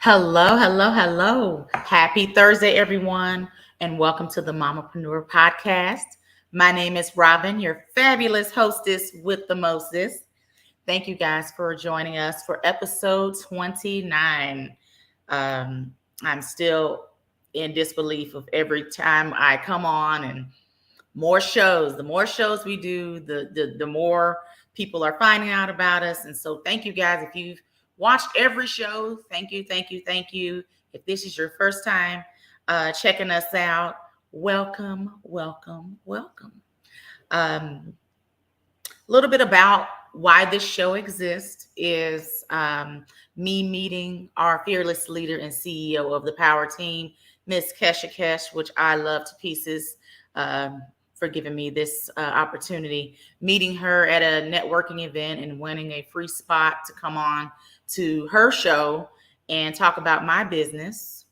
Hello, hello, hello. Happy Thursday, everyone, and welcome to the Mamapreneur Podcast. My name is Robbin, your fabulous hostess with the mostest. Thank you guys for joining us for episode 29. I'm still in disbelief of every time I come on and more shows. The more shows we do, the more people are finding out about us. And so thank you guys. If you've watched every show, thank you, thank you, thank you. If this is your first time checking us out, welcome, welcome, welcome. A little bit about why this show exists is me meeting our fearless leader and CEO of the Power Team, Miss Kesha Kesh, which I love to pieces. For giving me this opportunity, meeting her at a networking event and winning a free spot to come on to her show and talk about my business.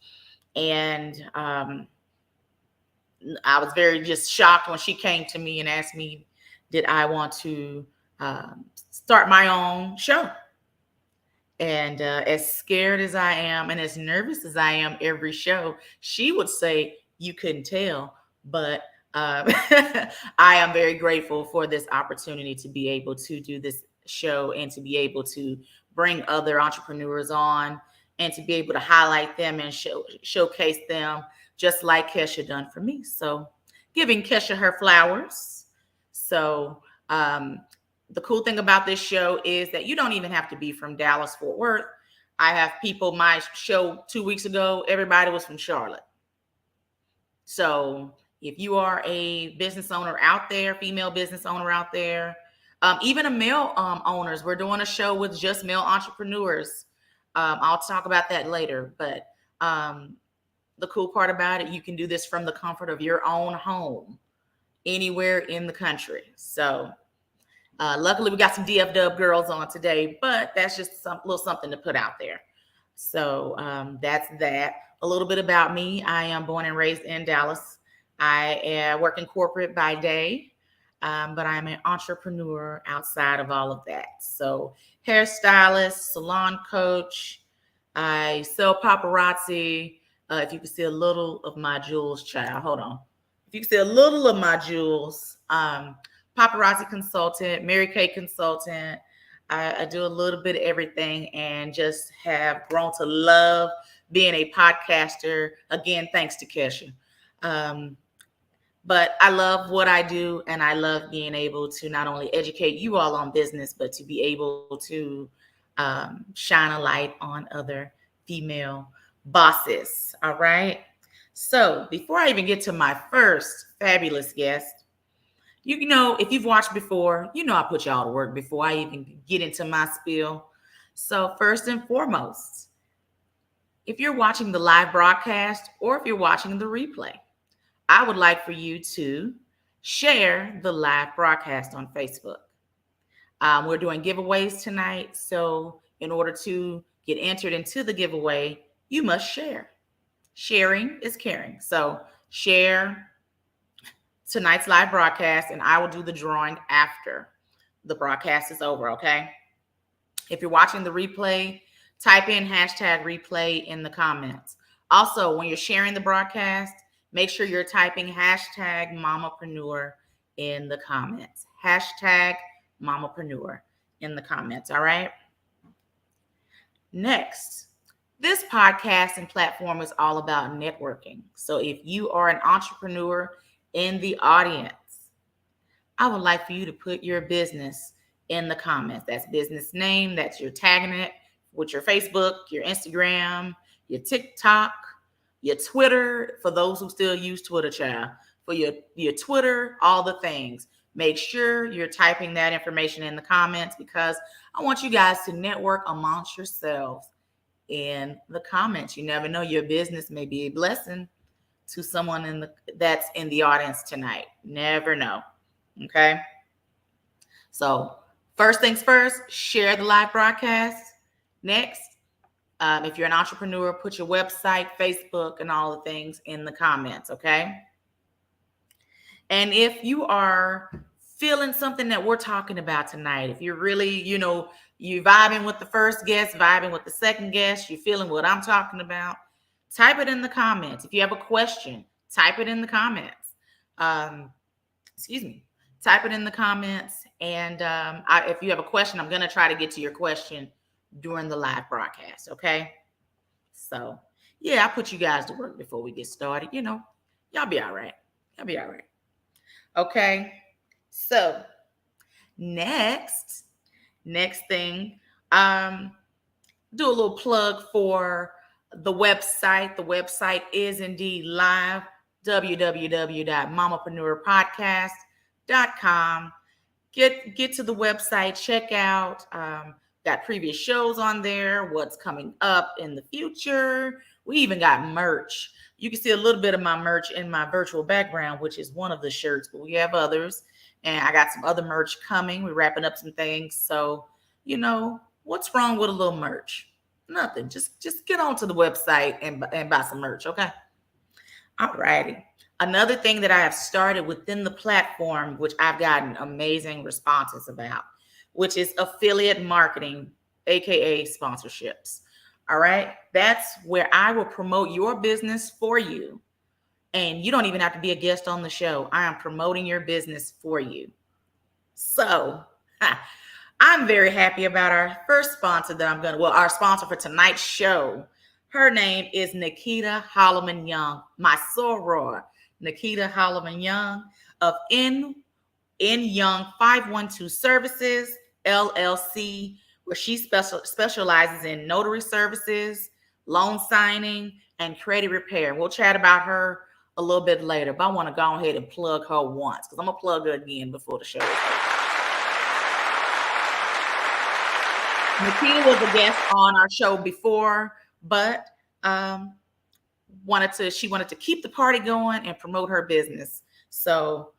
And I was very just shocked when she came to me and asked me, did I want to start my own show? And as scared as I am and as nervous as I am every show, she would say, you couldn't tell, but I am very grateful for this opportunity to be able to do this show and to be able to bring other entrepreneurs on and to be able to highlight them and showcase them just like Kesha done for me. So giving Kesha her flowers. So the cool thing about this show is that you don't even have to be from Dallas, Fort Worth. I have people, my show 2 weeks ago, everybody was from Charlotte. So if you are a business owner out there, female business owner out there, even a male owners, we're doing a show with just male entrepreneurs. I'll talk about that later. But the cool part about it, you can do this from the comfort of your own home, anywhere in the country. So luckily, we got some DFW girls on today, but that's just a little something to put out there. So that's that. A little bit about me. I am born and raised in Dallas. I work in corporate by day, but I'm an entrepreneur outside of all of that. So hairstylist, salon coach. I sell paparazzi. If you can see a little of my jewels, child, hold on. If you can see a little of my jewels, paparazzi consultant, Mary Kay consultant. I do a little bit of everything and just have grown to love being a podcaster. Again, thanks to Kesha. But I love what I do, and I love being able to not only educate you all on business, but to be able to shine a light on other female bosses. All right. So before I even get to my first fabulous guest, you know, if you've watched before, you know I put y'all to work before I even get into my spiel. So first and foremost, if you're watching the live broadcast or if you're watching the replay, I would like for you to share the live broadcast on Facebook. We're doing giveaways tonight. So in order to get entered into the giveaway, you must share. Sharing is caring. So share tonight's live broadcast and I will do the drawing after the broadcast is over, okay? If you're watching the replay, type in hashtag replay in the comments. Also, when you're sharing the broadcast, make sure you're typing hashtag Mamapreneur in the comments. Hashtag Mamapreneur in the comments, all right? Next, this podcast and platform is all about networking. So if you are an entrepreneur in the audience, I would like for you to put your business in the comments. That's business name, that's your tagging it with your Facebook, your Instagram, your TikTok, your Twitter, for those who still use Twitter, child, for your Twitter, all the things. Make sure you're typing that information in the comments because I want you guys to network amongst yourselves in the comments. You never know, your business may be a blessing to someone that's in the audience tonight. Never know. Okay. So first things first, share the live broadcast. Next, if you're an entrepreneur, put your website, Facebook, and all the things in the comments, okay? And if you are feeling something that we're talking about tonight, if you're really, you You vibing with the first guest, vibing with the second guest, you feeling what I'm talking about, type it in the comments. If you have a question, type it in the comments. Type it in the comments. And if you have a question, I'm going to try to get to your question during the live broadcast. Okay. So yeah, I put you guys to work before we get started. Y'all be all right. Okay. So next thing, do a little plug for the website. The website is indeed live, www.mamapreneurpodcast.com. Get to the website, check out, got previous shows on there, what's coming up in the future. We even got merch. You can see a little bit of my merch in my virtual background, which is one of the shirts, but we have others. And I got some other merch coming. We're wrapping up some things. So, what's wrong with a little merch? Nothing. Just get onto the website and buy some merch, okay? All righty. Another thing that I have started within the platform, which I've gotten amazing responses about, which is affiliate marketing, aka sponsorships. All right. That's where I will promote your business for you. And you don't even have to be a guest on the show. I am promoting your business for you. So I'm very happy about our first sponsor our sponsor for tonight's show. Her name is Nikita Holloman Young, my soror, Nikita Holloman Young of N Young 512 Services, LLC, where she specializes in notary services, loan signing, and credit repair. We'll chat about her a little bit later, but I want to go ahead and plug her once because I'm going to plug her again before the show is over. Nikita was a guest on our show before, but she wanted to keep the party going and promote her business. So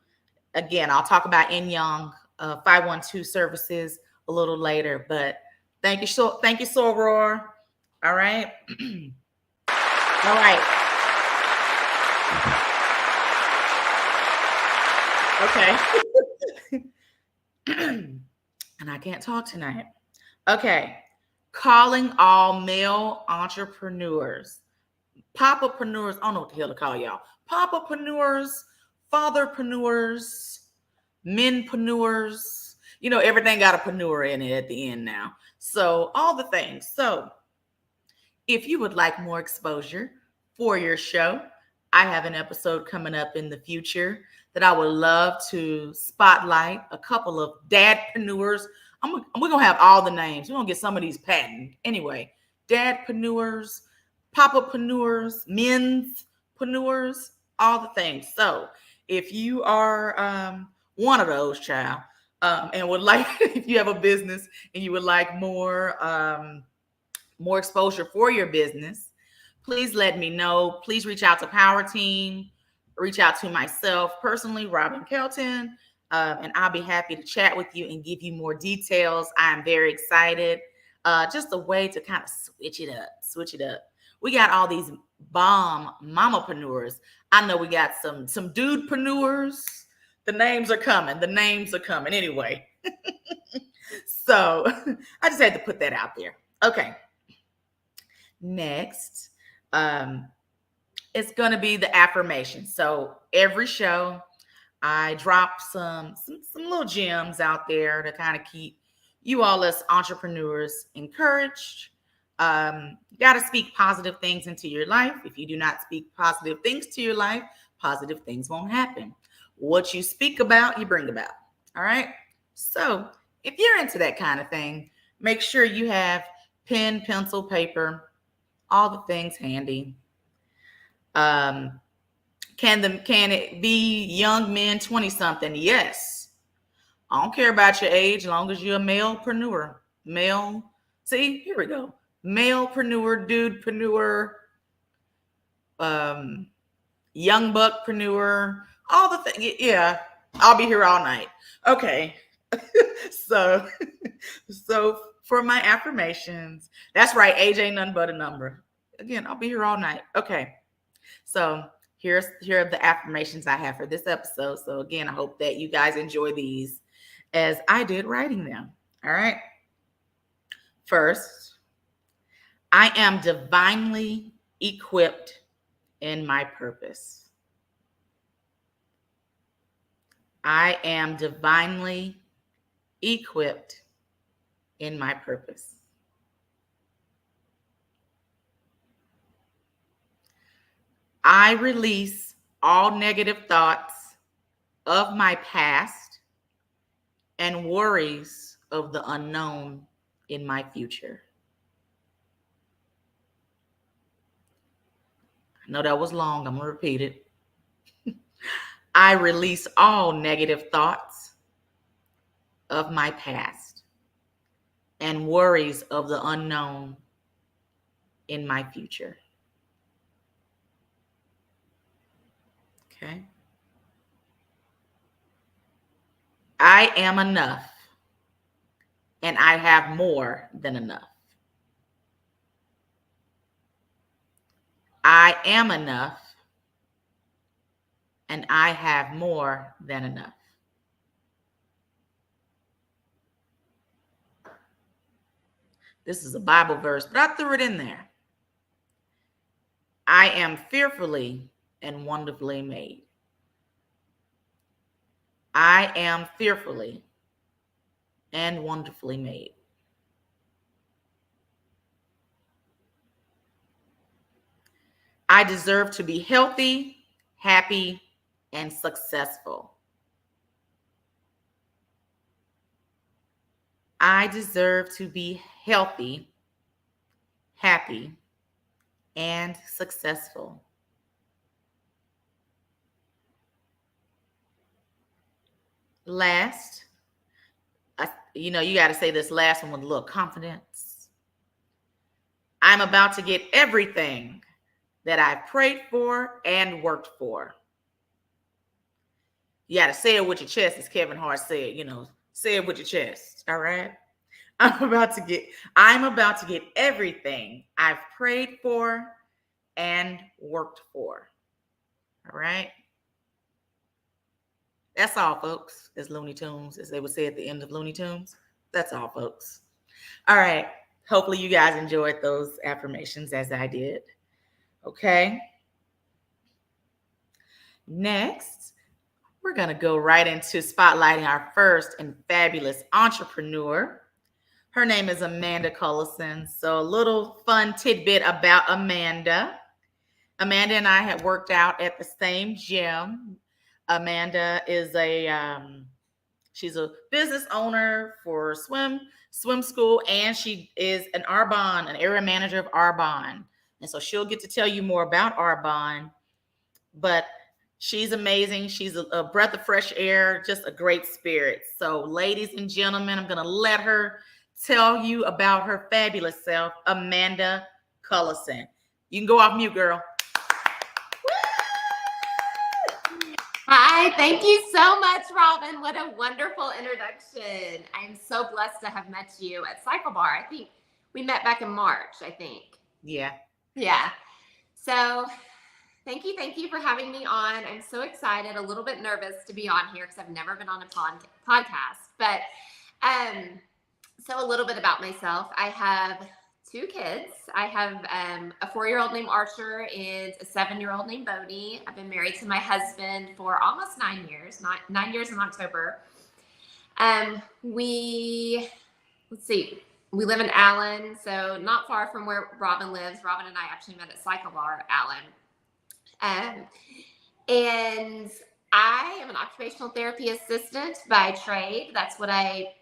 again, I'll talk about N Young 512 Services a little later, but thank you, Soror. All right. All right. Okay. And I can't talk tonight. Okay. Calling all male entrepreneurs, papapreneurs. I don't know what the hell to call y'all. Papapreneurs, fatherpreneurs, menpreneurs. Everything got a preneur in it at the end now. So all the things. So if you would like more exposure for your show, I have an episode coming up in the future that I would love to spotlight a couple of dadpreneurs. We're going to have all the names. We're going to get some of these patented. Anyway, dadpreneurs, papapreneurs, menspreneurs, all the things. So if you are one of those, child, and would like, if you have a business and you would like more exposure for your business, please let me know. Please reach out to Power Team, reach out to myself personally, Robbin Kelton, and I'll be happy to chat with you and give you more details. I'm very excited. Just a way to kind of switch it up. We got all these bomb mamapreneurs. I know we got some dudepreneurs. The names are coming. Anyway. So I just had to put that out there. Okay. Next, it's going to be the affirmations. So every show, I drop some little gems out there to kind of keep you all as entrepreneurs encouraged. You got to speak positive things into your life. If you do not speak positive things to your life, positive things won't happen. What you speak about, you bring about. All right. So if you're into that kind of thing, make sure you have pen, pencil, paper, all the things handy. Can it be young men, 20-something? Yes. I don't care about your age, as long as you're a malepreneur. See, here we go. Malepreneur, dudepreneur, young buckpreneur, all the things. Yeah, I'll be here all night. Okay. So for my affirmations, that's right. Age ain't nothing but a number. Again, I'll be here all night. Okay. So here are the affirmations I have for this episode. So again, I hope that you guys enjoy these as I did writing them. All right. First, I am divinely equipped in my purpose. I am divinely equipped in my purpose. I release all negative thoughts of my past and worries of the unknown in my future. I know that was long. I'm going to repeat it. I release all negative thoughts of my past and worries of the unknown in my future. Okay. I am enough, and I have more than enough. I am enough, and I have more than enough. This is a Bible verse, but I threw it in there. I am fearfully and wonderfully made. I am fearfully and wonderfully made. I deserve to be healthy, happy, and successful. I deserve to be healthy, happy, and successful. Last, you got to say this last one with a little confidence. I'm about to get everything that I've prayed for and worked for. You got to say it with your chest, as Kevin Hart said, say it with your chest. All right. I'm about to get everything I've prayed for and worked for. All right. That's all, folks. As Looney Tunes, as they would say at the end of Looney Tunes. That's all, folks. All right. Hopefully you guys enjoyed those affirmations as I did. Okay. Next, we're going to go right into spotlighting our first and fabulous entrepreneur. Her name is Amanda Cullison. So a little fun tidbit about Amanda. Amanda and I had worked out at the same gym. Amanda is she's a business owner for swim school, and she is an area manager of Arbonne. And so she'll get to tell you more about Arbonne, but she's amazing. She's a breath of fresh air, just a great spirit. So ladies and gentlemen, I'm going to let her tell you about her fabulous self, Amanda Cullison. You can go off mute, girl. Hi, thank you so much, Robbin. What a wonderful introduction. I'm so blessed to have met you at Cycle Bar. I think we met back in March, I think. Yeah. So thank you for having me on. I'm so excited, a little bit nervous to be on here because I've never been on a podcast. But so a little bit about myself. I have 2 kids. I have a 4-year-old named Archer and a 7-year-old named Bodie. I've been married to my husband for almost 9 years, 9 years in October. We live in Allen, so not far from where Robbin lives. Robbin and I actually met at Cycle Bar, Allen. And I am an occupational therapy assistant by trade. That's what I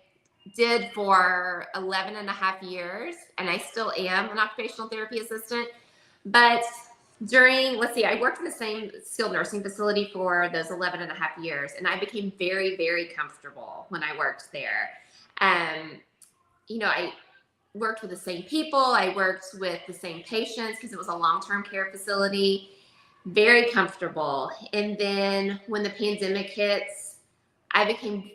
did for 11 and a half years, and I still am an occupational therapy assistant. But I worked in the same skilled nursing facility for those 11 and a half years, and I became very, very comfortable when I worked there. I worked with the same people. I worked with the same patients because it was a long-term care facility. Very comfortable. And then when the pandemic hits, I became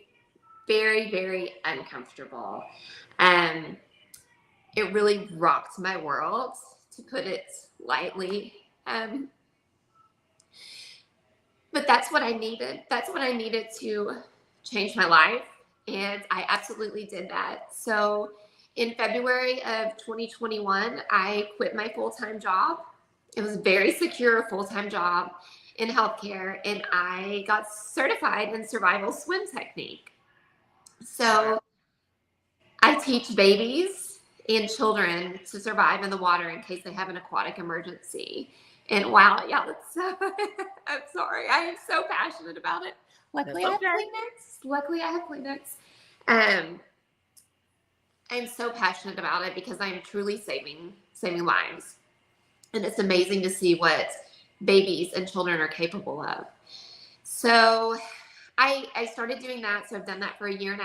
very, very uncomfortable. It really rocked my world, to put it lightly. But that's what I needed. That's what I needed to change my life. And I absolutely did that. So in February of 2021, I quit my full-time job. It was a very secure full-time job in healthcare, and I got certified in survival swim technique. So I teach babies and children to survive in the water in case they have an aquatic emergency. And wow, yeah, that's so, I'm sorry. I am so passionate about it. Luckily, I have Kleenex. I'm so passionate about it because I'm truly saving lives. And it's amazing to see what babies and children are capable of. So I started doing that. So I've done that for 1.5 years.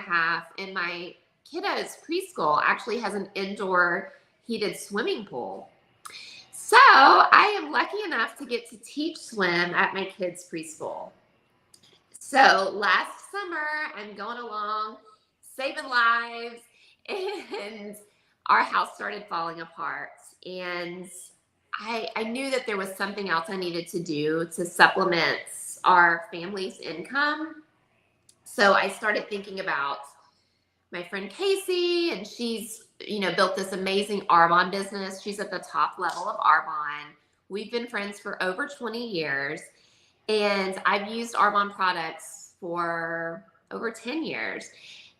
And my kiddo's preschool actually has an indoor heated swimming pool. So I am lucky enough to get to teach swim at my kids' preschool. So last summer, I'm going along, saving lives, and our house started falling apart. And I knew that there was something else I needed to do to supplement our family's income. So I started thinking about my friend Casey, and she's, built this amazing Arbonne business. She's at the top level of Arbonne. We've been friends for over 20 years, and I've used Arbonne products for over 10 years.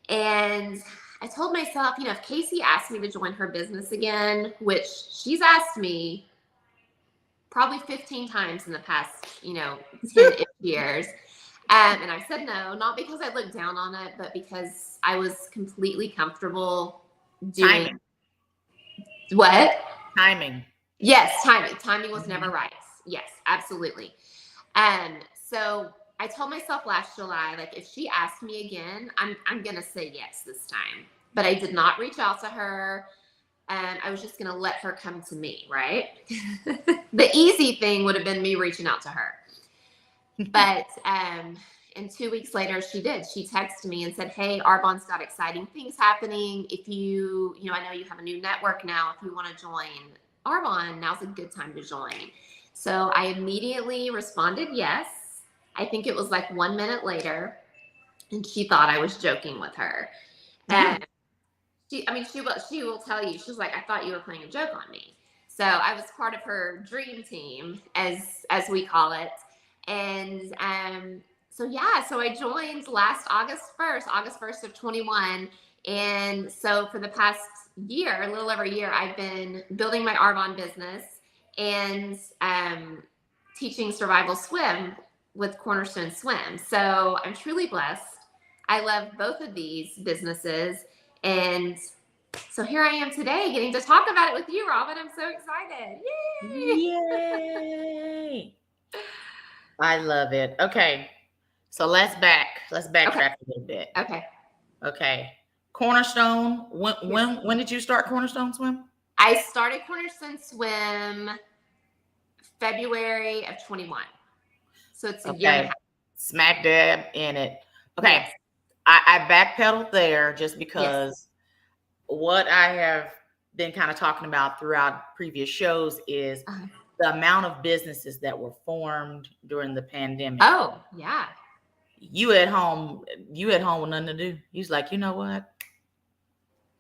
And I told myself, if Casey asked me to join her business again, which she's asked me probably 15 times in the past, 10 years. And I said no, not because I looked down on it, but because I was completely comfortable doing Timing. What? Timing. Yes, timing. Timing was never right. Yes, absolutely. So I told myself last July, like, if she asked me again, I'm gonna say yes this time. But I did not reach out to her. I was just gonna let her come to me, right? The easy thing would have been me reaching out to her. But and 2 weeks later, she did. She texted me and said, hey, Arbonne's got exciting things happening. If you, I know you have a new network now. If you want to join Arbonne, now's a good time to join. So I immediately responded yes. I think it was like 1 minute later, and she thought I was joking with her. And she will tell you, she's like, I thought you were playing a joke on me. So I was part of her dream team, as we call it. And so I joined last August 1st of 21. And so for the past year, a little over a year, I've been building my Arbonne business and teaching survival swim with Cornerstone Swim. So I'm truly blessed. I love both of these businesses. And so here I am today getting to talk about it with you, Robbin. I'm so excited. Yay! I love it. Okay. So let's backtrack a little bit. Okay. Cornerstone. When did you start Cornerstone Swim? I started Cornerstone Swim February of 21. So it's a year and a half. Smack dab in it. Okay. Yes. I backpedaled there just because what I have been kind of talking about throughout previous shows is the amount of businesses that were formed during the pandemic. Oh, yeah. You at home with nothing to do. You was like, you know what?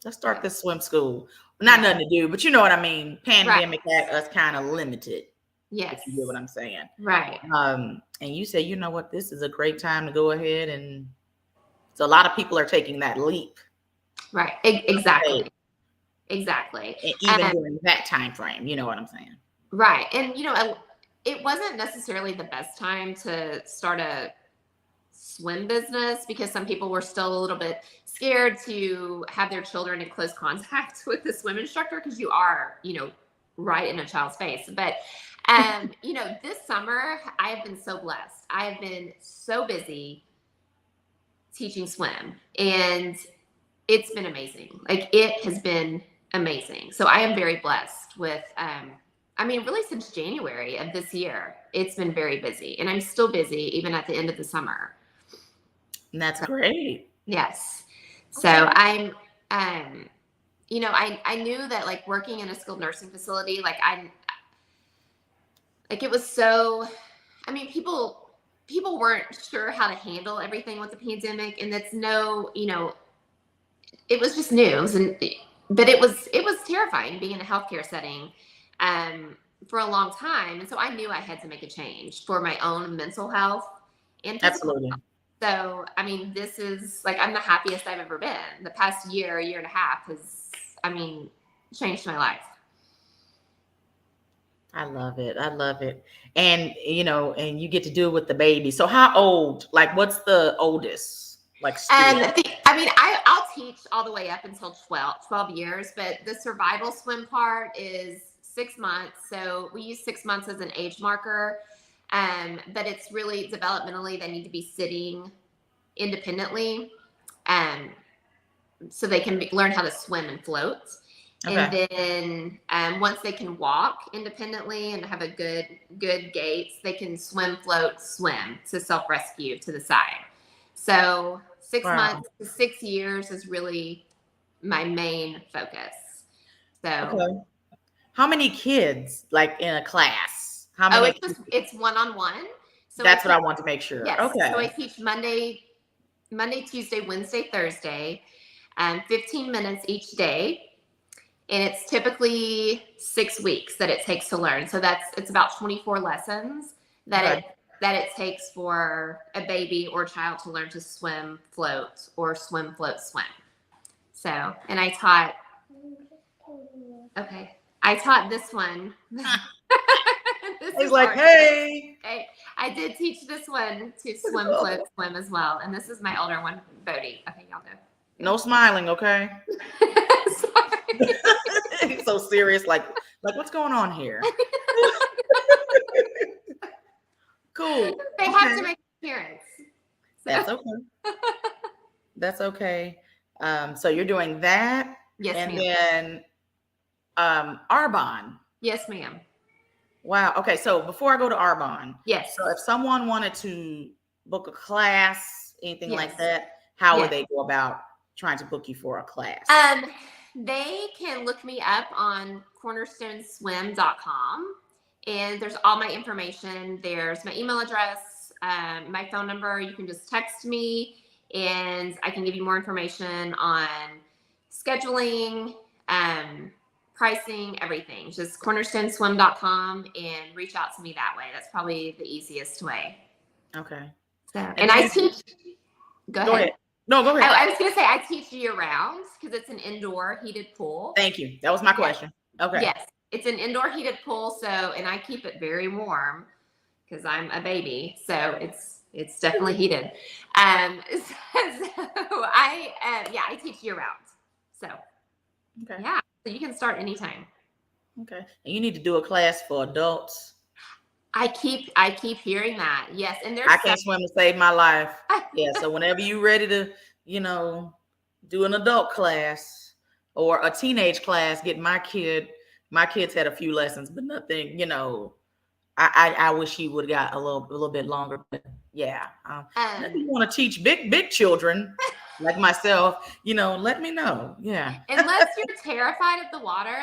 Let's start this swim school. Not nothing to do, but you know what I mean. Pandemic had us kind of limited. Yes. If you get what I'm saying. Right. And you say, you know what? This is a great time to go ahead. And so a lot of people are taking that leap. Right. Exactly. Exactly. And even during that time frame, you know what I'm saying? Right. And, it wasn't necessarily the best time to start a swim business because some people were still a little bit scared to have their children in close contact with the swim instructor because you are, right in a child's face. But, this summer I have been so blessed. I have been so busy teaching swim, and it's been amazing. Like, it has been amazing. So I am very blessed with, really since January of this year, it's been very busy, and I'm still busy even at the end of the summer. And that's great. Yes. So I'm, I knew that like working in a skilled nursing facility, it was so, people weren't sure how to handle everything with the pandemic, and that's it was just new. It was but it was terrifying being in a healthcare setting for a long time. And so I knew I had to make a change for my own mental health and physical Absolutely. health. So, I mean, this is like, I'm the happiest I've ever been. The past year and a half has, changed my life. I love it. I love it. And, and you get to do it with the baby. So how old, like what's the oldest? Like, I'll teach all the way up until 12 years, but the survival swim part is 6 months. So we use 6 months as an age marker. But it's really developmentally, they need to be sitting independently. So they can learn how to swim and float. Okay. And then once they can walk independently and have a good gaits, they can swim, float, swim to self-rescue to the side. So 6 months to 6 years is really my main focus. So okay. How many kids like in a class? How many? It's one-on-one. So that's what I want to make sure. Yes. Okay. So I teach Monday, Tuesday, Wednesday, Thursday, 15 minutes each day. And it's typically 6 weeks that it takes to learn. So it's about 24 lessons that it takes for a baby or child to learn to swim, float, or swim, float, swim. So, and I taught this one. He's like, hey. Okay. I did teach this one to swim, float, swim as well. And this is my older one, Bodie. Okay, y'all go. No smiling, okay? Sorry. He's so serious, like what's going on here? Cool. They have to make an appearance. So. That's okay. That's okay. So you're doing that. Yes, and ma'am. Then Arbonne. Yes, ma'am. Wow. Okay. So before I go to Arbonne, yes. So if someone wanted to book a class, anything like that, how would they go about trying to book you for a class? They can look me up on cornerstoneswim.com, and there's all my information. There's my email address, my phone number. You can just text me, and I can give you more information on scheduling, pricing, everything. Just cornerstoneswim.com and reach out to me that way. That's probably the easiest way. Okay. So, and I teach. Go ahead. No, go ahead. I was going to say I teach year round because it's an indoor heated pool. Thank you. That was my question. Okay. Yes. It's an indoor heated pool. So, and I keep it very warm because I'm a baby. So it's definitely heated. I teach year round. So, okay. Yeah. So you can start anytime. Okay. And you need to do a class for adults. I keep hearing that. Yes. And I can't swim to save my life. Yeah. So whenever you're ready to, do an adult class or a teenage class, get my kids had a few lessons, but nothing, I wish he would have got a little bit longer, but yeah. If you want to teach big children like myself, let me know. Yeah. Unless you're terrified of the water,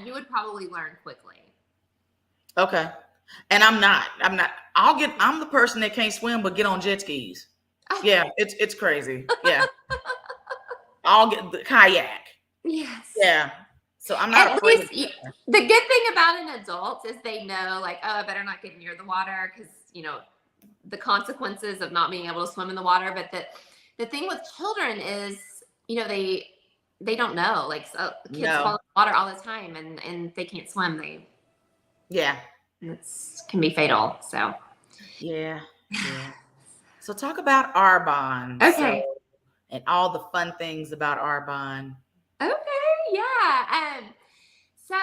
you would probably learn quickly. Okay. And I'm not. I'm the person that can't swim but get on jet skis. Yeah, it's crazy. Yeah. I'll get the kayak. Yes. Yeah. So I'm not afraid. The good thing about an adult is they know, I better not get near the water because, the consequences of not being able to swim in the water. But the thing with children is, they don't know. Kids fall in the water all the time and they can't swim. Yeah. It can be fatal. So. Yeah. So talk about Arbonne. Okay. And all the fun things about Arbonne. Okay. Yeah. So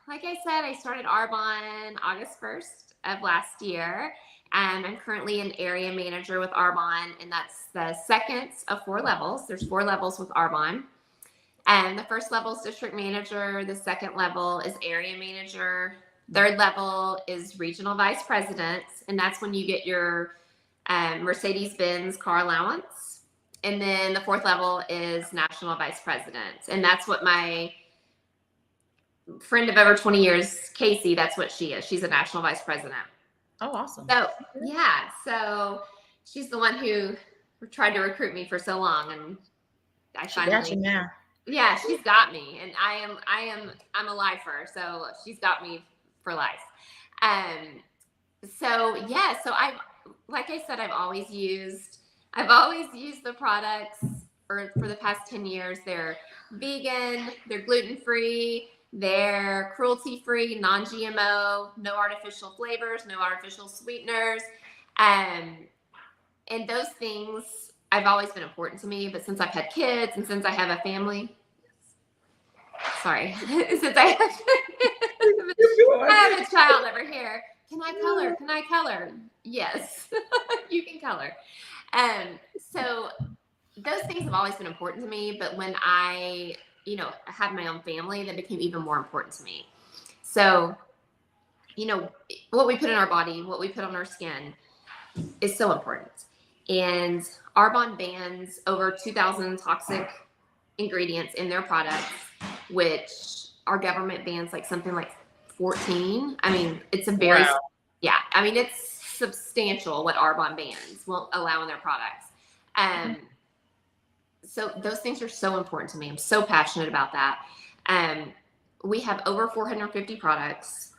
like I said, I started Arbonne August 1st of last year. And I'm currently an area manager with Arbonne, and that's the second of 4 levels. There's 4 levels with Arbonne. And the first level is district manager. The second level is area manager. Third level is regional vice president, and that's when you get your Mercedes-Benz car allowance. And then the 4th level is national vice president, and that's what my friend of over 20 years, Casey, that's what she is. She's a national vice president. Oh, awesome. So, yeah. So she's the one who tried to recruit me for so long, and I finally got you now. Yeah, she's got me, and I'm a lifer, so she's got me for life. So yeah, so like I said, I've always used the products for the past 10 years. They're vegan, they're gluten-free, they're cruelty-free, non-GMO, no artificial flavors, no artificial sweeteners. And those things have always been important to me, but since I've had kids and since I have a family, since I have a child over here, can I color? Can I color? Yes, you can color. So those things have always been important to me, but when I, had my own family, that became even more important to me. So, what we put in our body, what we put on our skin is so important. And Arbonne bans over 2,000 toxic ingredients in their products, which our government bans like something like 14. I mean, it's a very, it's substantial what Arbonne bans won't allow in their products. So those things are so important to me. I'm so passionate about that. We have over 450 products,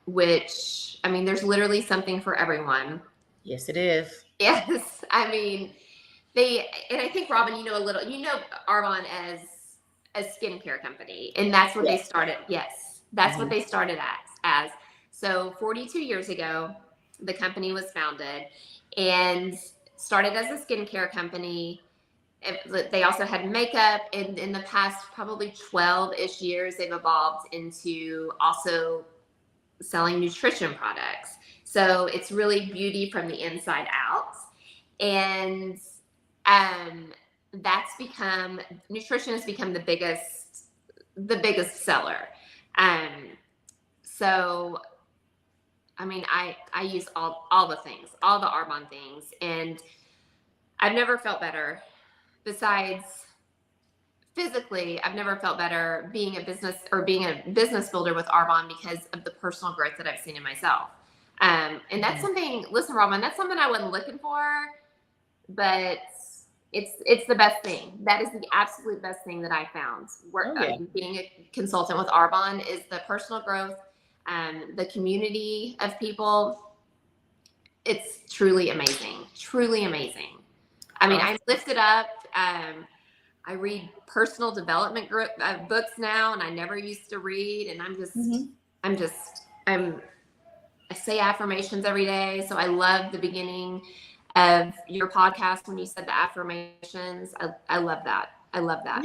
which, I mean, there's literally something for everyone. Yes, it is. Yes. I mean, and I think, Robbin, Arbonne as a skincare company, and that's what they started. Yes. That's what they started as. So 42 years ago, the company was founded and started as a skincare company. They also had makeup, and in the past probably 12-ish years, they've evolved into also selling nutrition products. So it's really beauty from the inside out. And nutrition has become the biggest seller. So, I mean, I use all the things, all the Arbonne things, and I've never felt better. Besides physically, I've never felt better being a business builder with Arbonne because of the personal growth that I've seen in myself. And that's something, listen, Robbin, that's something I wasn't looking for, but it's the best thing. That is the absolute best thing that I found. Being a consultant with Arbonne is the personal growth, the community of people. It's truly amazing. Truly amazing. I mean, I'm lifted up. I read personal development books now, and I never used to read. And I say affirmations every day. So I love the beginning of your podcast when you said the affirmations. I love that. I love that.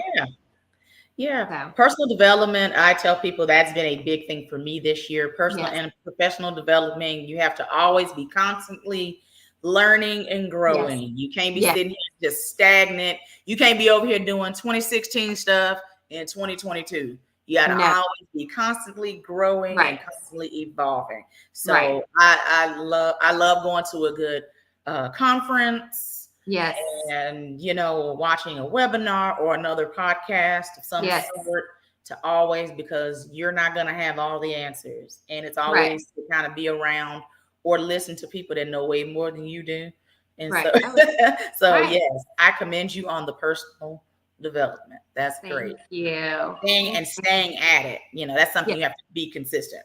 Yeah. So. Personal development, I tell people that's been a big thing for me this year. Personal and professional development, you have to always be constantly learning and growing. Yes. You can't be sitting here just stagnant. You can't be over here doing 2016 stuff in 2022. You got to always be constantly growing and constantly evolving. So I love going to a good conference. Yes. And, watching a webinar or another podcast of some sort to always, because you're not going to have all the answers. And it's always to kind of be around or listen to people that know way more than you do. And so yes, I commend you on the personal development. That's great. Thank you. Staying at it. That's something you have to be consistent.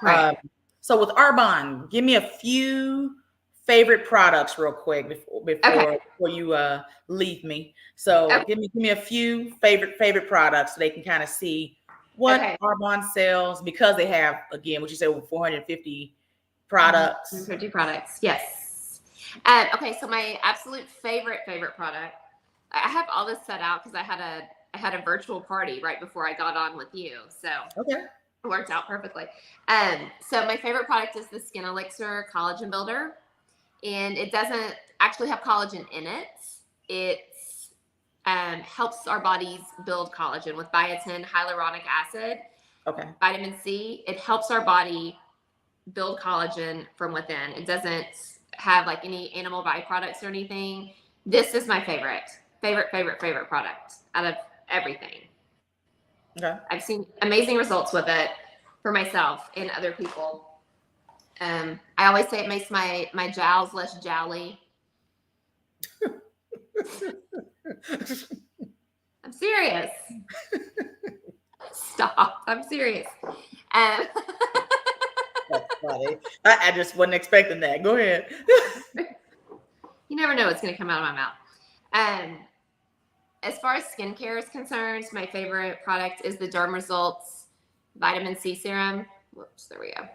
Right. So with Arbonne, give me a few favorite products real quick before you leave me. So give me a few favorite products so they can kind of see what Arbonne sells, because they have, again, what you said, 450 products. 450 products. Yes. So my absolute favorite product, I have all this set out because I had a virtual party right before I got on with you. So it worked out perfectly. So my favorite product is the Skin Elixir Collagen Builder. And it doesn't actually have collagen in it. It helps our bodies build collagen with biotin, hyaluronic acid, vitamin C. It helps our body build collagen from within. It doesn't have like any animal byproducts or anything. This is my favorite product out of everything. Okay. I've seen amazing results with it for myself and other people. I always say it makes my jowls less jowly. I'm serious. Stop. I'm serious. That's funny. I just wasn't expecting that. Go ahead. You never know what's going to come out of my mouth. As far as skincare is concerned, my favorite product is the Derm Results Vitamin C Serum. Whoops, there we go.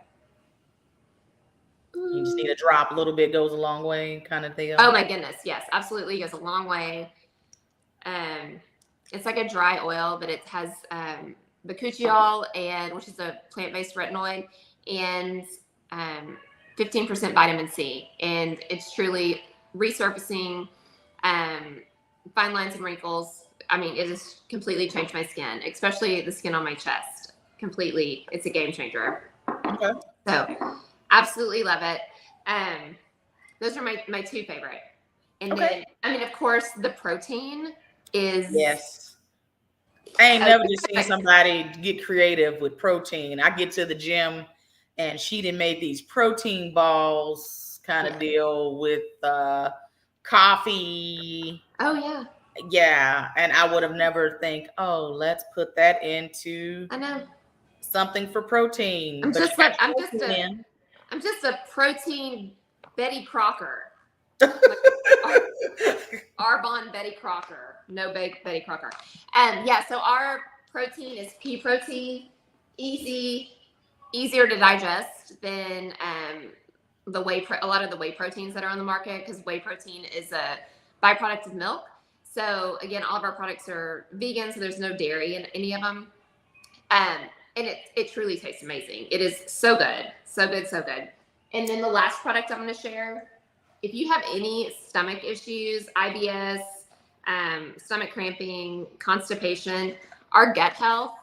You just need a drop. A little bit goes a long way, kind of thing. Oh my goodness, yes, absolutely, it goes a long way. It's like a dry oil, but it has bakuchiol, which is a plant-based retinoid, and 15% vitamin C, and it's truly resurfacing fine lines and wrinkles. I mean, it has completely changed my skin, especially the skin on my chest. Completely, it's a game changer. Okay. So, absolutely love it. Those are my two favorite. And then, I mean, of course, the protein is. Yes. I ain't never just seen somebody get creative with protein. I get to the gym and she done made these protein balls kind of deal with coffee. Oh, yeah. Yeah. And I would have never think, oh, let's put that into something for protein. I'm just a protein Betty Crocker. Arbonne Betty Crocker. No Betty Crocker. Yeah, so our protein is pea protein. Easier to digest than a lot of the whey proteins that are on the market, because whey protein is a byproduct of milk. So again, all of our products are vegan, so there's no dairy in any of them. And it truly tastes amazing. It is so good. So good, so good. And then the last product I'm going to share, if you have any stomach issues, IBS, stomach cramping, constipation, our gut health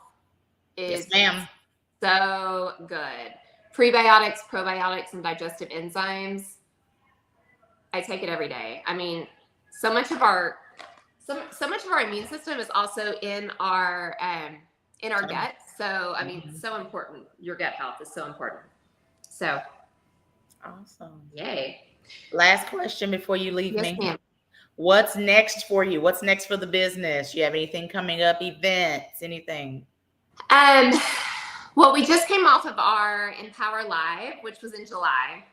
is so good. Prebiotics, probiotics, and digestive enzymes. I take it every day. I mean, so much of our immune system is also in our gut. So I mean, so important. Your gut health is so important. So awesome. Yay. Last question before you leave me. Ma'am. What's next for you? What's next for the business? You have anything coming up, events, anything? Well, we just came off of our Empower Live, which was in July.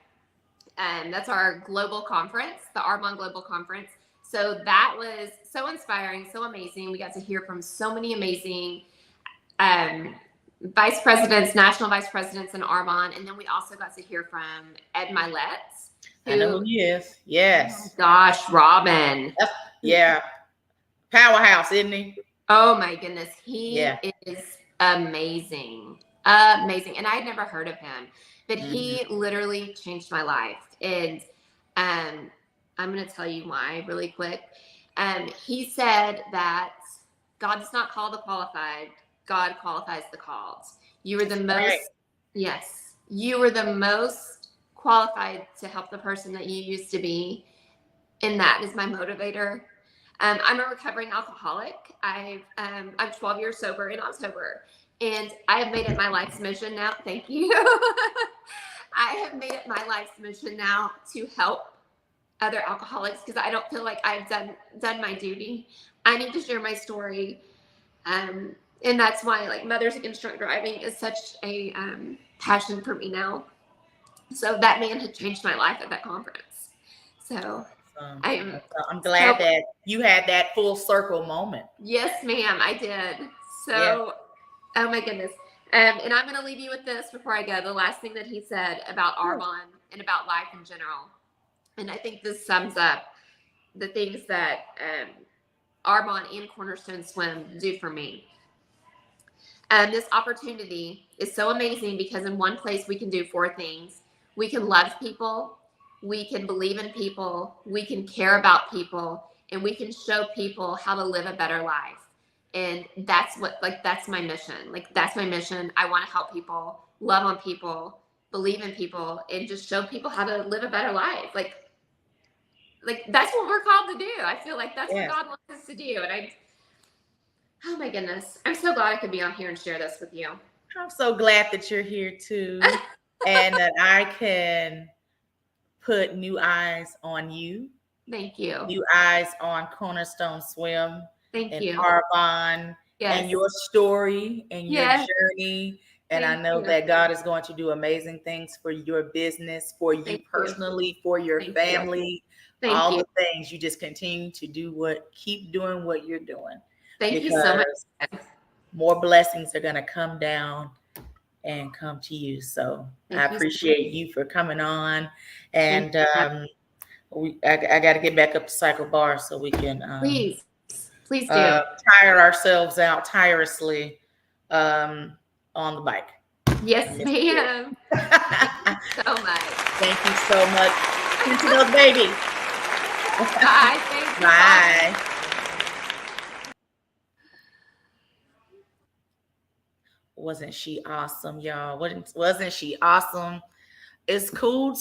That's our global conference, the Arbonne Global Conference. So that was so inspiring, so amazing. We got to hear from so many amazing vice presidents, national vice presidents in Arbonne. And then we also got to hear from Ed Miletz. I know who he is. Yes. Oh gosh, Robbin. Yeah. Powerhouse, isn't he? Oh my goodness. He is amazing. Amazing. And I had never heard of him, but he literally changed my life. And I'm going to tell you why really quick. He said that God does not call the qualified. God qualifies the called. You were the most, you were the most qualified to help the person that you used to be. And that is my motivator. I'm a recovering alcoholic. I'm 12 years sober in October, and I have made it my life's mission now. Thank you. I have made it my life's mission now to help other alcoholics, because I don't feel like I've done my duty. I need to share my story. And that's why like Mothers Against Drunk Driving is such a passion for me now. So that man had changed my life at that conference. So I'm glad that you had that full circle moment. Yes, ma'am, I did. So, oh my goodness. And I'm going to leave you with this before I go. The last thing that he said about Arbonne and about life in general. And I think this sums up the things that Arbonne and Cornerstone Swim do for me. This opportunity is so amazing because in one place we can do 4 things. We can love people, we can believe in people, we can care about people, and we can show people how to live a better life. And that's my mission. That's my mission. I want to help people, love on people, believe in people, and just show people how to live a better life. Like that's what we're called to do. I feel like that's what God wants us to do. And oh my goodness, I'm so glad I could be on here and share this with you. I'm so glad that you're here too. And that I can put new eyes on you. Thank you. New eyes on Cornerstone Swim. Thank and you. Arvon and your story and your journey. And I know that God is going to do amazing things for your business, for you personally, for your family, all the things. You just continue to keep doing what you're doing. Thank you so much. More blessings are going to come down and come to you. So I appreciate you for coming on. And I got to get back up to Cycle Bar so we can please do tire ourselves out tirelessly on the bike. Yes, ma'am. Thank you so much. Thank you so much. Thank you, baby. Bye. Thank you. Bye. Wasn't she awesome, y'all? Wasn't she awesome? It's cool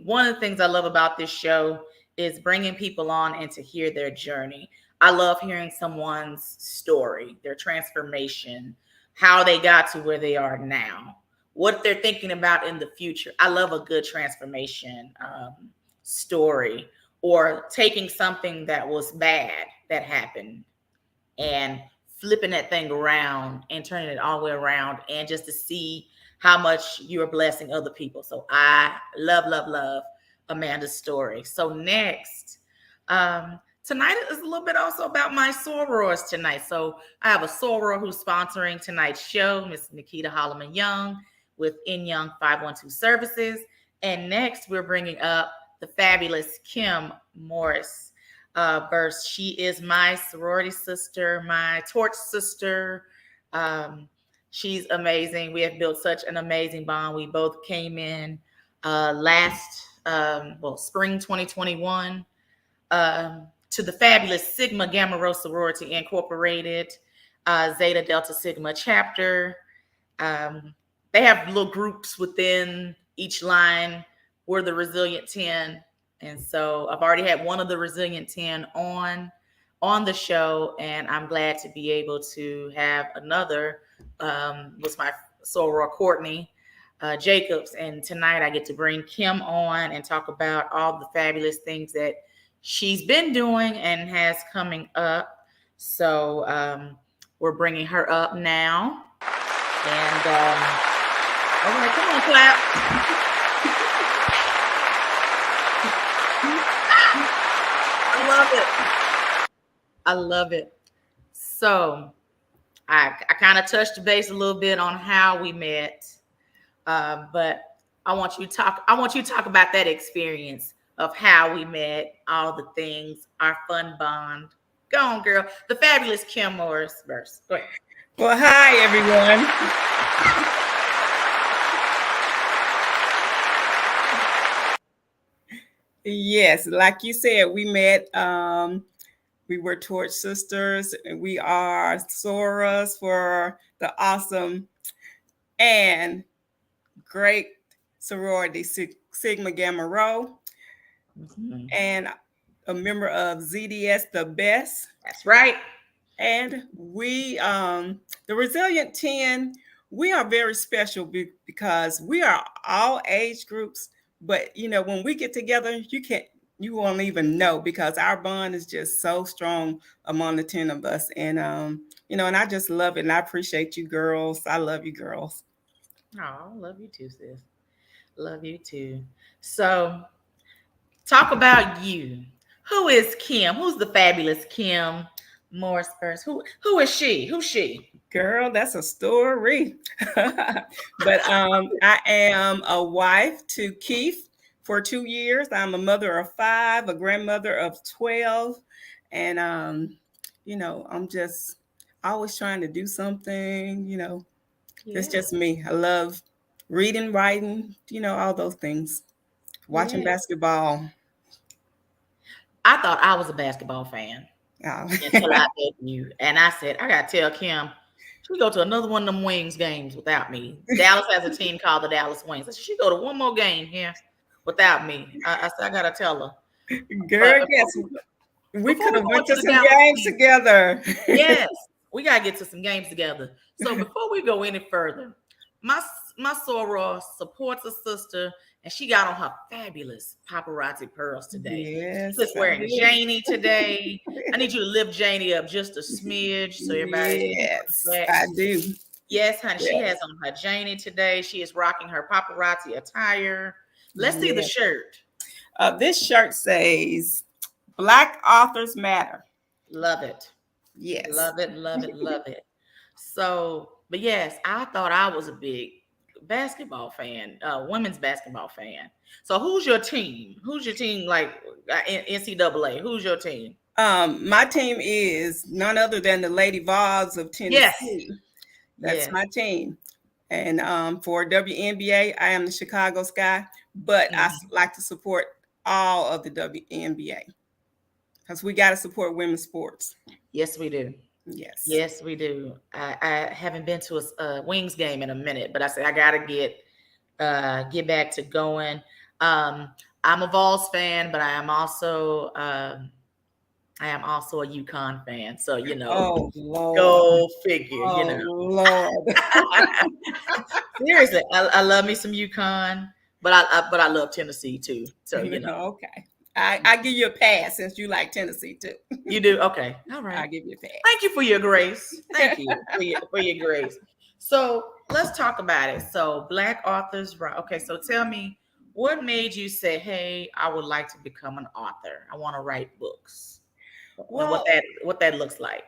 one of the things I love about this show is bringing people on and to hear their journey. I love hearing someone's story, their transformation, how they got to where they are now, what they're thinking about in the future. I love a good transformation story, or taking something that was bad that happened and flipping that thing around and turning it all the way around, and just to see how much you're blessing other people. So I love Amanda's story. So next, tonight is a little bit also about my sorors tonight. So I have a soror who's sponsoring tonight's show, Miss Nikita Holloman Young with In Young 512 Services. And next, we're bringing up the fabulous Kim Morris Burst. She is my sorority sister, my torch sister. She's amazing. We have built such an amazing bond. We both came in spring 2021 to the fabulous Sigma Gamma Rho Sorority Incorporated, Zeta Delta Sigma chapter. They have little groups within each line. We're the Resilient 10. And so I've already had one of the Resilient 10 on the show, and I'm glad to be able to have another, was my soror Courtney Jacobs. And tonight I get to bring Kim on and talk about all the fabulous things that she's been doing and has coming up. So we're bringing her up now. And all right, come on, clap. I love it. So I kind of touched base a little bit on how we met, but I want you to talk about that experience of how we met, all the things, our fun bond. Go on, girl. The fabulous Kim Morris verse. Go ahead. Well, hi, everyone. Yes, like you said, we met. We were torch sisters, and we are soras for the awesome and great sorority Sigma Gamma Rho, and a member of ZDS The Best. That's right. And we, the Resilient 10, we are very special because we are all age groups. But, you know, when we get together, you won't even know, because our bond is just so strong among the 10 of us. And, you know, and I just love it. And I appreciate you girls. I love you girls. Oh, love you too, sis. Love you too. So talk about you. Who is Kim? Who's the fabulous Kim Morris first? Who is she? Who's she? Girl, that's a story. But I am a wife to Keith for 2 years. I'm a mother of 5, a grandmother of 12. And, you know, I'm just always trying to do something, you know. Yeah. It's just me. I love reading, writing, you know, all those things. Watching basketball. I thought I was a basketball fan. Until I met you. And I said, I got to tell Kim, she go to another one of them Wings games without me. Dallas has a team called the Dallas Wings. I said, she go to one more game here without me. I said, I got to tell her. Girl, yes. We could have went to some games together. Yes, we got to get to some games together. So before we go any further, my soror supports a sister and she got on her fabulous paparazzi pearls today. Yes, She's wearing Janie today. I need you to lift Janie up just a smidge so everybody yes, can I do. Yes, honey. Yes. She has on her Janie today. She is rocking her paparazzi attire. Let's see the shirt. This shirt says Black Authors Matter. Love it. Yes. Love it, love it, love it. So, but yes, I thought I was a big basketball fan, women's basketball fan. So who's your team? Who's your team like NCAA? Who's your team? My team is none other than the Lady Vols of Tennessee. Yes. That's my team. And for WNBA, I am the Chicago Sky, but I like to support all of the WNBA because we got to support women's sports. Yes, we do. Yes. Yes, we do. I haven't been to a Wings game in a minute, but I said I got to get back to going. I'm a Vols fan, but I am also a UConn fan. So, you know, oh, Lord. Go figure, oh, you know. Lord. Seriously, I love me some UConn, but I love Tennessee too. So, you know. Okay. I give you a pass since you like Tennessee too. You do? Okay. All right. I'll give you a pass. Thank you for your grace. Thank you for your grace. So let's talk about it. So Black authors, right? Okay. So tell me, what made you say, "Hey, I would like to become an author. I want to write books." Well, what that looks like.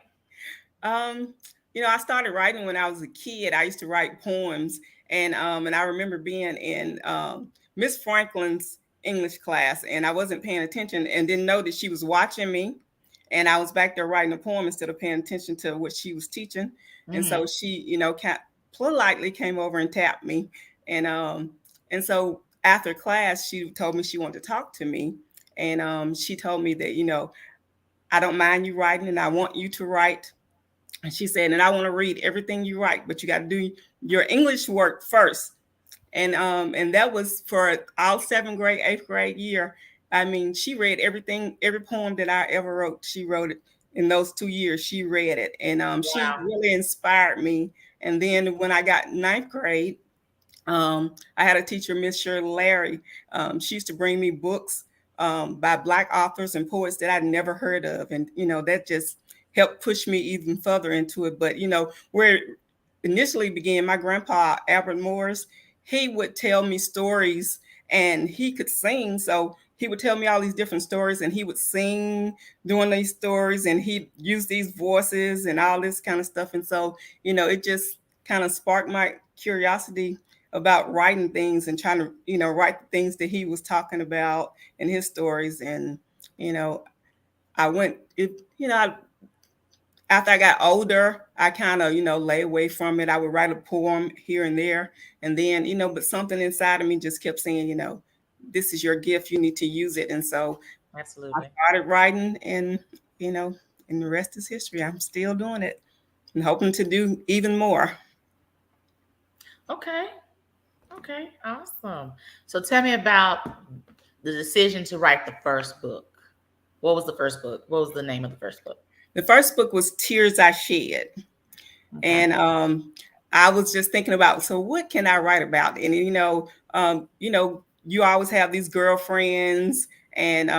You know, I started writing when I was a kid. I used to write poems, and I remember being in Miss Franklin's English class, and I wasn't paying attention and didn't know that she was watching me, and I was back there writing a poem instead of paying attention to what she was teaching. And so she, you know, politely came over and tapped me, and so after class, she told me she wanted to talk to me, and she told me that, you know, I don't mind you writing, and I want you to write. And she said, and I want to read everything you write, but you got to do your English work first. And that was for all 7th grade, 8th grade year. I mean, she read everything, every poem that I ever wrote. She wrote it in those 2 years. She read it, and she really inspired me. And then when I got 9th grade, I had a teacher, Miss Shirley Larry. She used to bring me books by Black authors and poets that I'd never heard of, and you know, that just helped push me even further into it. But you know, where it initially began, my grandpa Albert Morris, he would tell me stories, and he could sing, so he would tell me all these different stories, and he would sing doing these stories, and he'd use these voices and all this kind of stuff. And so, you know, it just kind of sparked my curiosity about writing things and trying to, you know, write the things that he was talking about in his stories. And, you know, after I got older, I kind of, you know, lay away from it. I would write a poem here and there. And then, you know, but something inside of me just kept saying, you know, this is your gift. You need to use it. And so absolutely, I started writing, and, you know, and the rest is history. I'm still doing it and hoping to do even more. Okay. Okay. Awesome. So tell me about the decision to write the first book. What was the first book? What was the name of the first book? The first book was Tears I Shed. Okay. And I was just thinking about, so what can I write about? And, you know, you always have these girlfriends, and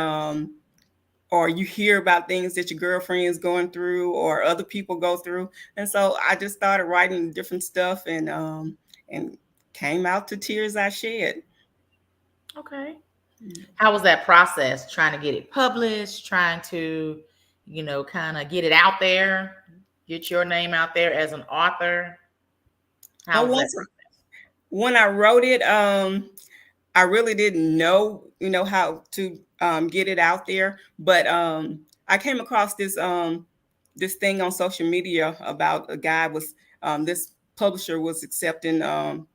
or you hear about things that your girlfriend's going through or other people go through. And so I just started writing different stuff, and came out to Tears I Shed. Okay. How was that process, trying to get it published, trying to, you know, kind of get it out there, get your name out there as an author? How was that process? When I wrote it, I really didn't know, you know, how to get it out there. But I came across this thing on social media about a guy was this publisher was accepting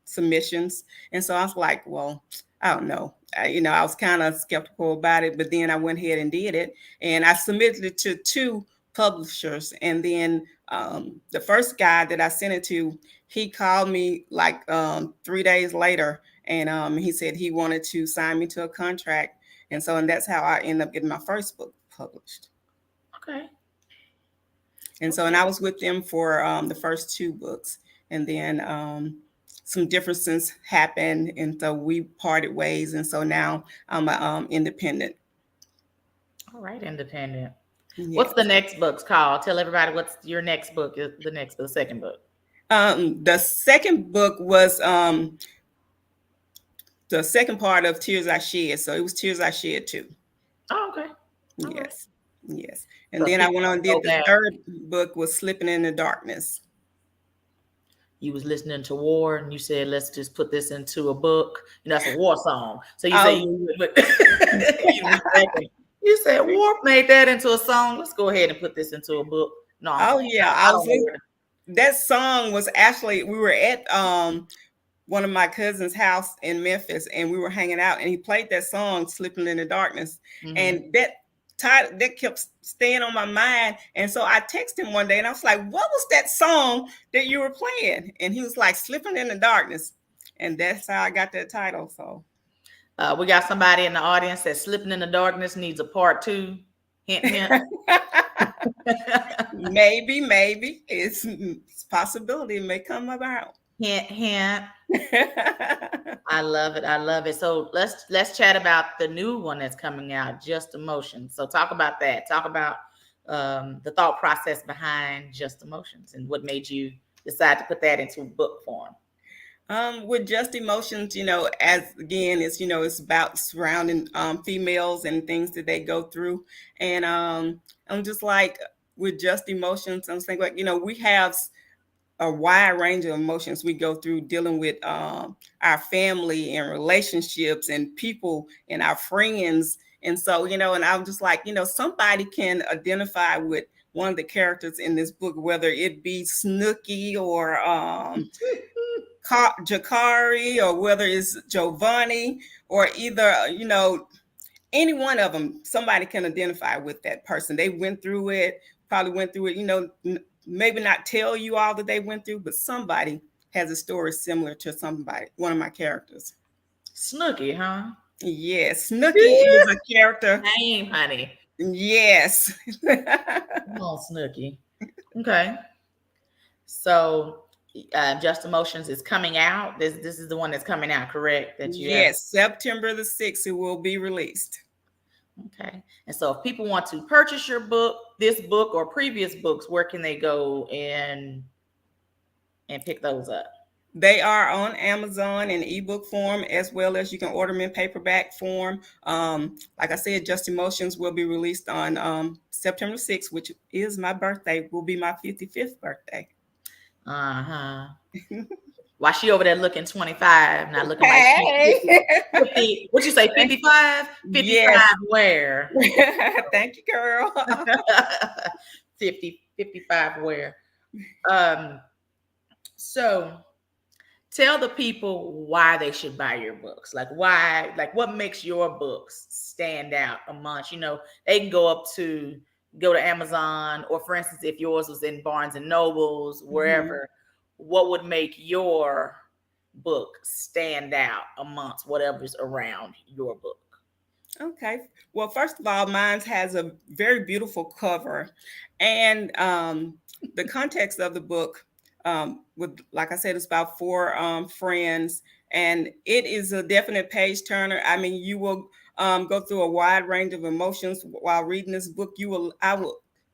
submissions. And so I was like, well, I don't know. I was kind of skeptical about it, but then I went ahead and did it. And I submitted it to 2 publishers. And then the first guy that I sent it to, he called me like 3 days later. And he said he wanted to sign me to a contract. And that's how I ended up getting my first book published. Okay. And so, and I was with them for the first 2 books. And then some differences happened, and so we parted ways, and so now I'm independent. All right, independent. Yes. What's the next book's called? Tell everybody what's your next book. The second book. The second book was the second part of Tears I Shed. So it was Tears I Shed too. Oh, okay. Yes. Right. Yes. And so then I went on and did the third book was Slipping in the Darkness. You was listening to War and you said, let's just put this into a book. That's a war song. So you say you said War made that into a song. Let's go ahead and put this into a book. No. Oh yeah. That song was actually, we were at one of my cousin's house in Memphis, and we were hanging out, and he played that song Slipping in the Darkness. Mm-hmm. And that kept staying on my mind. And so I texted him one day and I was like, what was that song that you were playing? And he was like, Slipping in the Darkness. And that's how I got that title. So we got somebody in the audience that Slipping in the Darkness needs a part 2. Hint, hint. Maybe it's a possibility it may come about. Hint, hint. I love it. So let's chat about the new one that's coming out, Just Emotions. So talk about that. Talk about the thought process behind Just Emotions and what made you decide to put that into book form. With Just Emotions, as again, it's about surrounding females and things that they go through. And I'm just like, with Just Emotions, I'm saying, like, we have a wide range of emotions we go through dealing with our family and relationships and people and our friends. And so, and I'm just like, somebody can identify with one of the characters in this book, whether it be Snooky or Jakari, or whether it's Giovanni, or either, any one of them, somebody can identify with that person. They probably went through it, maybe not tell you all that they went through, but somebody has a story similar to one of my characters. Snooky, huh? Yes, Snooky is a character name, honey. Yes. Come on, Snooky. Okay. So Just Emotions is coming out. This is the one that's coming out, correct? September the 6th, it will be released. Okay. And so if people want to purchase your book, this book or previous books, where can they go and pick those up? They are on Amazon in ebook form, as well as you can order them in paperback form. Like I said, Just Emotions will be released on September 6th, which is my birthday, will be my 55th birthday. Uh-huh. Why she over there looking 25, not looking like 50? What you say, 55? 55 yes. Where? Thank you, girl. 55 where? So tell the people why they should buy your books. Like why, like what makes your books stand out amongst, they can go to Amazon, or for instance, if yours was in Barnes and Nobles, wherever, mm-hmm. What would make your book stand out amongst whatever's around your book? Okay. Well, first of all, mine has a very beautiful cover, and the context of the book, like I said, it's about 4 friends, and it is a definite page turner. I mean, you will go through a wide range of emotions while reading this book.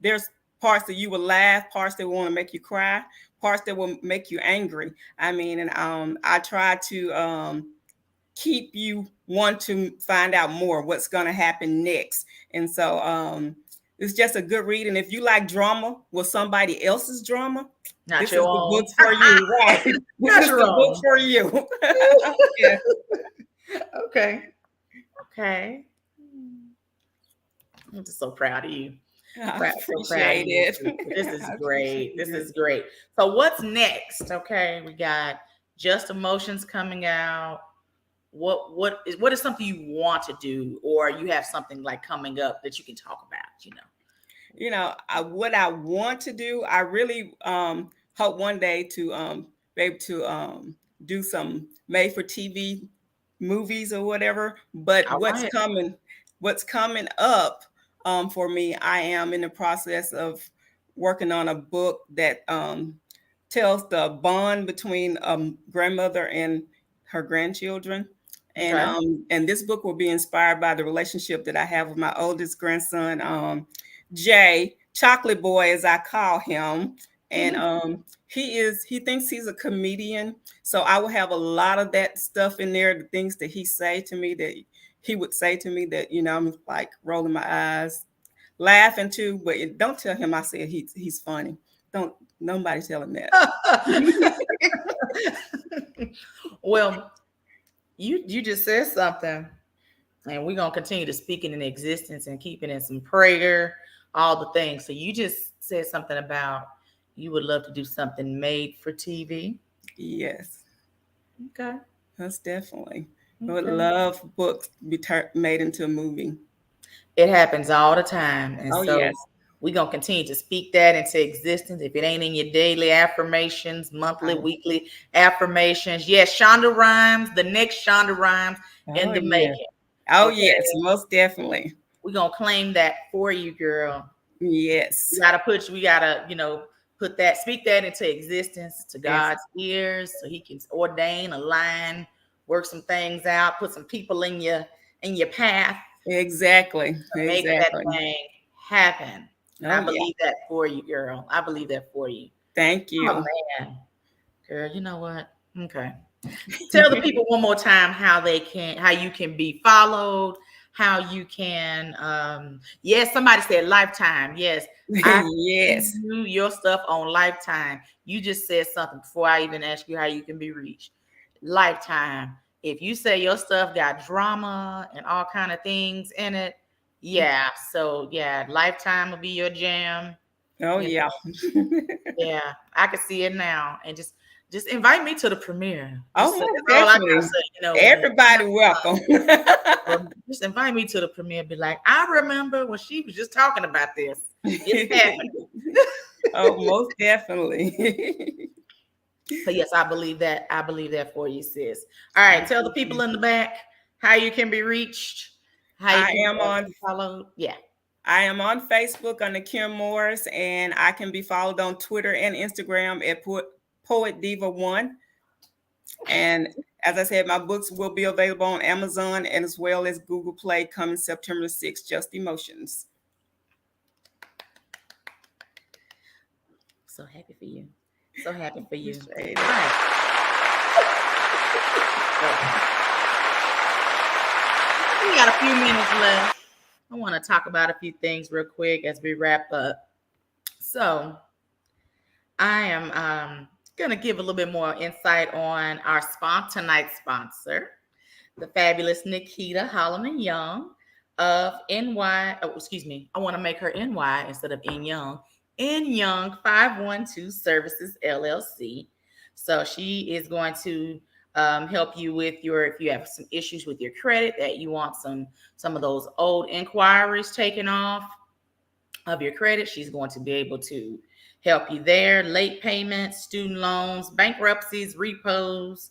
There's parts that you will laugh, parts that want to make you cry, parts that will make you angry. I mean, and I try to keep you want to find out more what's going to happen next. And so it's just a good read. And if you like drama with somebody else's drama, this is the book for you. Right? This is the book for you. Yeah. Okay. I'm just so proud of you. I appreciate it. This is great. This is great. So what's next? Okay, we got Just Emotions coming out. What is something you want to do, or you have something like coming up that you can talk about? What I want to do, I really hope one day to be able to do some made for TV movies or whatever. But what's coming up for me, I am in the process of working on a book that tells the bond between grandmother and her grandchildren. And this book will be inspired by the relationship that I have with my oldest grandson, Jay, Chocolate Boy, as I call him. And he thinks he's a comedian. So I will have a lot of that stuff in there, the things that he would say to me that, I'm like rolling my eyes, laughing too, but don't tell him I said he's funny. Don't nobody tell him that. Well, you just said something, and we're gonna continue to speak it in existence and keep it in some prayer, all the things. So you just said something about you would love to do something made for TV. Yes. Okay. That's definitely. I would love books be made into a movie. It happens all the time. And yes. We're going to continue to speak that into existence. If it ain't in your daily affirmations, monthly, weekly affirmations. Yes, Shonda Rhimes, the next Shonda Rhimes in the making. Oh, okay. Yes, most definitely. We're going to claim that for you, girl. Yes. We got to speak that into existence to God's ears so he can ordain, align, work some things out, put some people in your path. Exactly. Make that thing happen. I believe that for you, girl. I believe that for you. Thank you. Oh, man. Girl, you know what? Okay. Tell the people one more time how you can be followed, how you can yes, somebody said Lifetime. Yes. Yes. Do your stuff on Lifetime. You just said something before I even asked you how you can be reached. Lifetime. If you say your stuff got drama and all kind of things in it, yeah. So yeah, Lifetime will be your jam. Oh yeah. Yeah, I can see it now. And just invite me to the premiere. Definitely. Everybody welcome. Just invite me to the premiere. Be like, I remember when she was just talking about this. It's happening. Oh, most definitely. So yes, I believe that. I believe that for you, sis. All right, tell the people in the back how you can be reached. How you can be followed. Yeah. I am on Facebook under Kim Morris, and I can be followed on Twitter and Instagram at Poet Diva 1. And as I said, my books will be available on Amazon and as well as Google Play coming September 6th, Just Emotions. So happy for you. So happy for you. Right. We got a few minutes left. I want to talk about a few things real quick as we wrap up. So I am going to give a little bit more insight on our tonight's sponsor, the fabulous Nikita Holloman Young of NY. Oh, excuse me. I want to make her NY instead of N Young. N Young 512 Services LLC. So she is going to help you with if you have some issues with your credit, that you want some of those old inquiries taken off of your credit. She's going to be able to help you there. Late payments, student loans, bankruptcies, repos,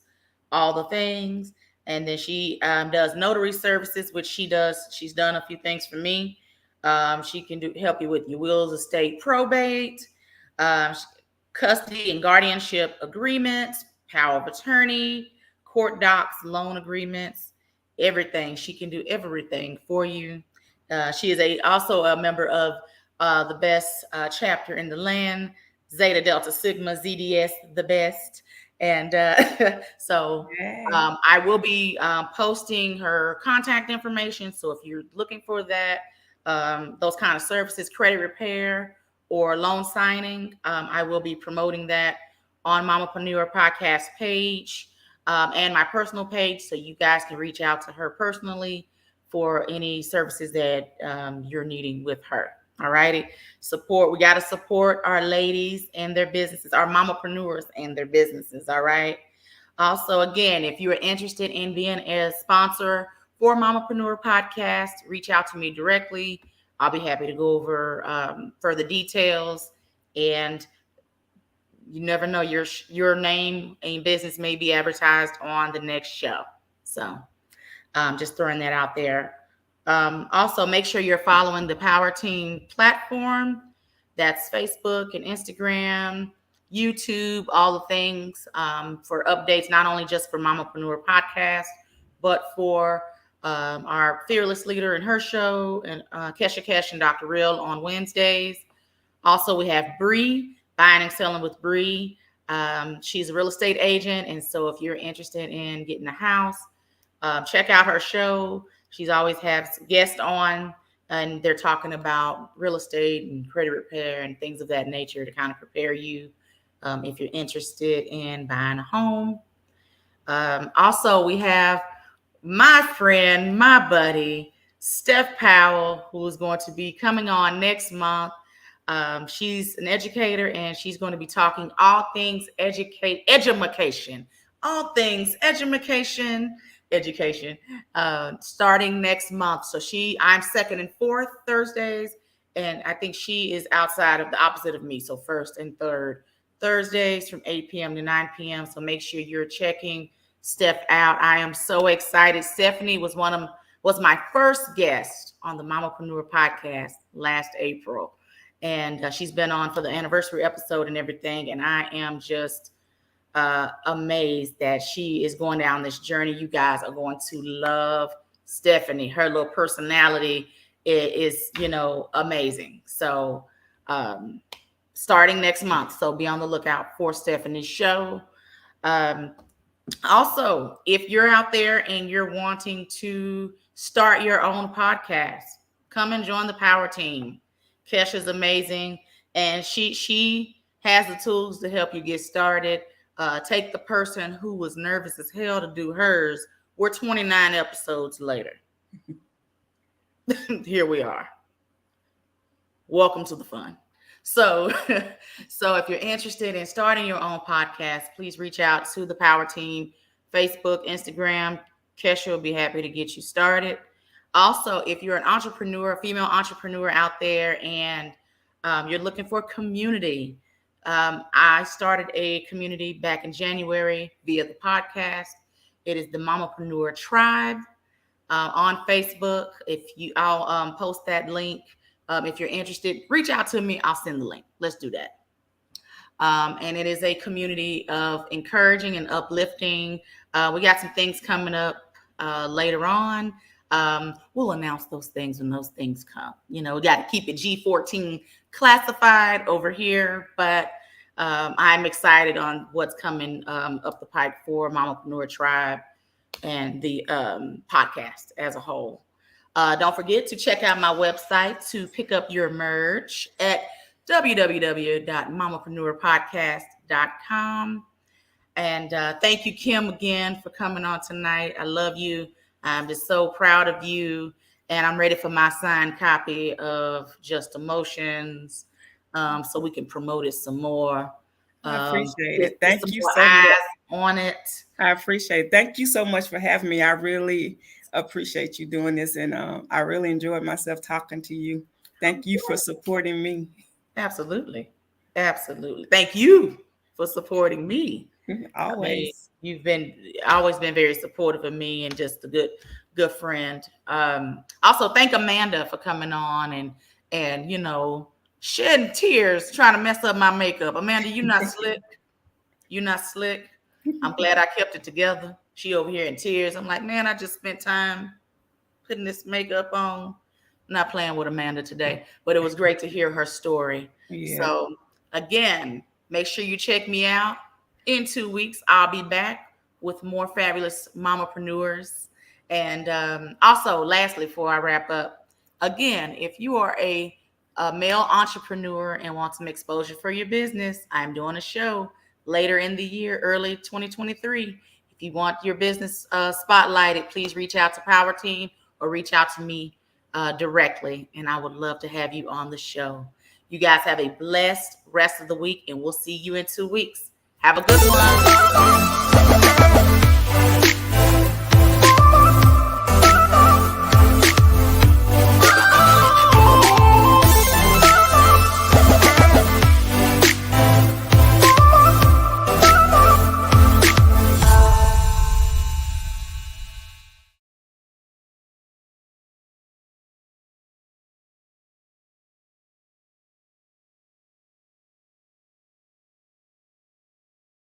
all the things. And then she does notary services, which she does. She's done a few things for me. She can help you with your wills, estate, probate, custody and guardianship agreements, power of attorney, court docs, loan agreements, everything. She can do everything for you. She is also a member of the best chapter in the land, Zeta Delta Sigma ZDS, the best. And so I will be posting her contact information. So if you're looking for that, those kind of services, credit repair or loan signing, I will be promoting that on Mamapreneur Podcast page and my personal page. So you guys can reach out to her personally for any services that you're needing with her. All righty. We got to support our ladies and their businesses, our mamapreneurs and their businesses. All right. Also, again, if you are interested in being a sponsor for Mamapreneur Podcast, reach out to me directly. I'll be happy to go over further details. And you never know, your name and business may be advertised on the next show. So just throwing that out there. Also, make sure you're following the Power Team platform. That's Facebook and Instagram. YouTube, all the things for updates, not only just for Mamapreneur Podcast, but for our fearless leader and her show, and Kesha Kesh and Dr. Real on Wednesdays. Also, we have Bree, Buying and Selling with Bree. She's a real estate agent, and so if you're interested in getting a house, check out her show. She's always has guests on, and they're talking about real estate and credit repair and things of that nature to kind of prepare you if you're interested in buying a home. Also, we have my friend, my buddy, Steph Powell, who is going to be coming on next month. She's an educator, and she's going to be talking all things education, starting next month. So I'm second and fourth Thursdays, and I think she is outside of the opposite of me. So first and third Thursdays from 8 p.m. to 9 p.m. So make sure you're checking Steph out. I am so excited. Stephanie was my first guest on the Mamapreneur Podcast last April. And she's been on for the anniversary episode and everything. And I am just amazed that she is going down this journey. You guys are going to love Stephanie. Her little personality is amazing. So starting next month. So be on the lookout for Stephanie's show. Also, if you're out there and you're wanting to start your own podcast, come and join the Power Team. Kesha's amazing, and she has the tools to help you get started. Take the person who was nervous as hell to do hers. We're 29 episodes later. Here we are. Welcome to the fun. So if you're interested in starting your own podcast, please reach out to the Power Team, Facebook, Instagram. Kesha will be happy to get you started. Also, if you're an entrepreneur, a female entrepreneur out there, and you're looking for community, I started a community back in January via the podcast. It is the Mamapreneur Tribe on Facebook. I'll post that link. If you're interested, reach out to me. I'll send the link. Let's do that. And it is a community of encouraging and uplifting. We got some things coming up later on. We'll announce those things when those things come. We got to keep it G14 classified over here, but I'm excited on what's coming up the pipe for Mamapreneur Tribe and the podcast as a whole. Don't forget to check out my website to pick up your merch at www.mamapreneurpodcast.com. And thank you, Kim, again for coming on tonight. I love you. I'm just so proud of you. And I'm ready for my signed copy of Just Emotions so we can promote it some more. I appreciate it. Thank you so much. On it. I appreciate it. Thank you so much for having me. I really appreciate you doing this, and I really enjoyed myself talking to you. Thank you for supporting me. Absolutely. Thank you for supporting me. Always. You've always been very supportive of me and just a good friend. Also, thank Amanda for coming on and shedding tears trying to mess up my makeup. Amanda, you're not slick. You're not slick. I'm glad I kept it together. She over here in tears. I'm like, man, I just spent time putting this makeup on. I'm not playing with Amanda today, but it was great to hear her story. Yeah. So again, make sure you check me out. In 2 weeks, I'll be back with more fabulous mamapreneurs. And also, lastly, before I wrap up, again, if you are a male entrepreneur and want some exposure for your business, I'm doing a show later in the year, early 2023. If you want your business spotlighted, please reach out to Power Team or reach out to me directly, and I would love to have you on the show. You guys have a blessed rest of the week, and we'll see you in 2 weeks. Have a good one.